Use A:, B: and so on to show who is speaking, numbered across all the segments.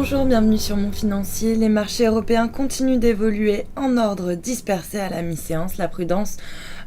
A: Bonjour, bienvenue sur Mon Financier. Les marchés européens continuent d'évoluer en ordre dispersé à la mi-séance. La prudence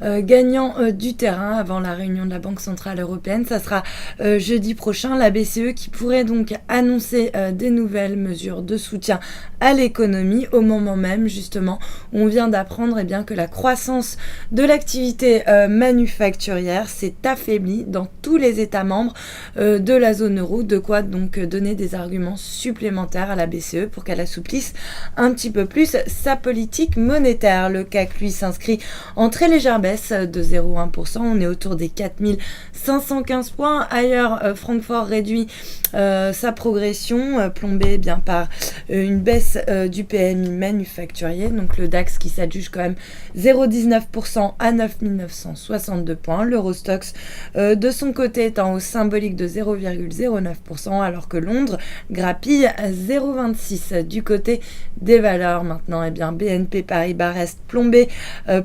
A: gagnant du terrain avant la réunion de la Banque Centrale Européenne. Ça sera jeudi prochain. La BCE qui pourrait donc annoncer des nouvelles mesures de soutien à l'économie au moment même justement où on vient d'apprendre que la croissance de l'activité manufacturière s'est affaiblie dans tous les États membres de la zone euro. De quoi donc donner des arguments supplémentaires à la BCE pour qu'elle assouplisse un petit peu plus sa politique monétaire. Le CAC lui s'inscrit en très légère baisse de 0,1%. On est autour des 4515 points. Ailleurs, Francfort réduit sa progression, plombée par une baisse du PMI manufacturier. Donc le DAX qui s'adjuge quand même 0,19% à 9962 points. L'Eurostoxx de son côté est en hausse symbolique de 0,09% alors que Londres grappille à 0,26. Du côté des valeurs maintenant, BNP Paribas reste plombé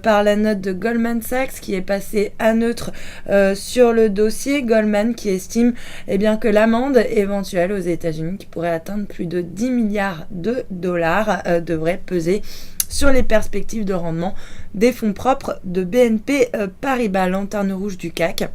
A: par la note de Goldman Sachs qui est passée à neutre sur le dossier. Goldman qui estime que l'amende éventuelle aux États-Unis qui pourrait atteindre plus de 10 milliards de dollars devrait peser sur les perspectives de rendement des fonds propres de BNP Paribas. Lanterne rouge du CAC.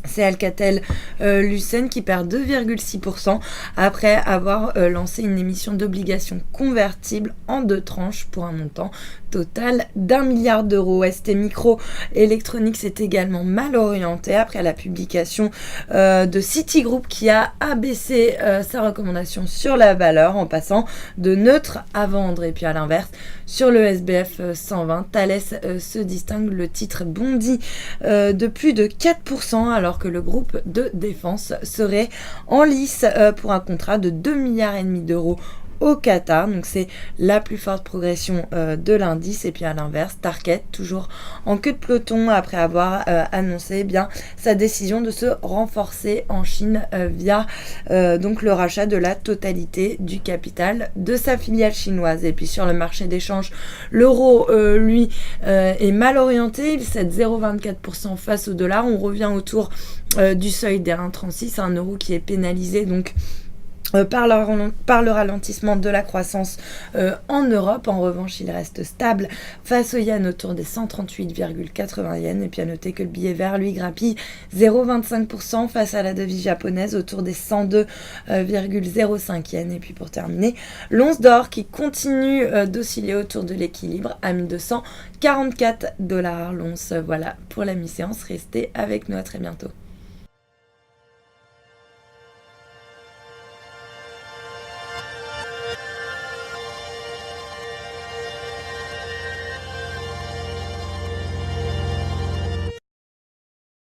A: C'est Alcatel-Lucent qui perd 2,6% après avoir lancé une émission d'obligations convertibles en 2 tranches pour un montant total d'1 milliard d'euros. ST Microelectronics est également mal orienté après la publication de Citigroup qui a abaissé sa recommandation sur la valeur en passant de neutre à vendre. Et puis à l'inverse, sur le SBF 120, Thales se distingue, le titre bondit de plus de 4% alors que le groupe de défense serait en lice pour un contrat de 2,5 milliards d'euros au Qatar. Donc c'est la plus forte progression de l'indice. Et puis à l'inverse, Tarkett toujours en queue de peloton après avoir annoncé sa décision de se renforcer en Chine via donc le rachat de la totalité du capital de sa filiale chinoise. Et puis sur le marché d'échange, l'euro lui est mal orienté, il cède 0,24% face au dollar. On revient autour du seuil des 1,36, un euro qui est pénalisé donc par le ralentissement de la croissance en Europe. En revanche, il reste stable face au yen autour des 138,80 yens. Et puis à noter que le billet vert, lui, grappille 0,25% face à la devise japonaise autour des 102,05 yens. Et puis pour terminer, l'once d'or qui continue d'osciller autour de l'équilibre à 1244 dollars l'once. Voilà pour la mi-séance. Restez avec nous, à très bientôt.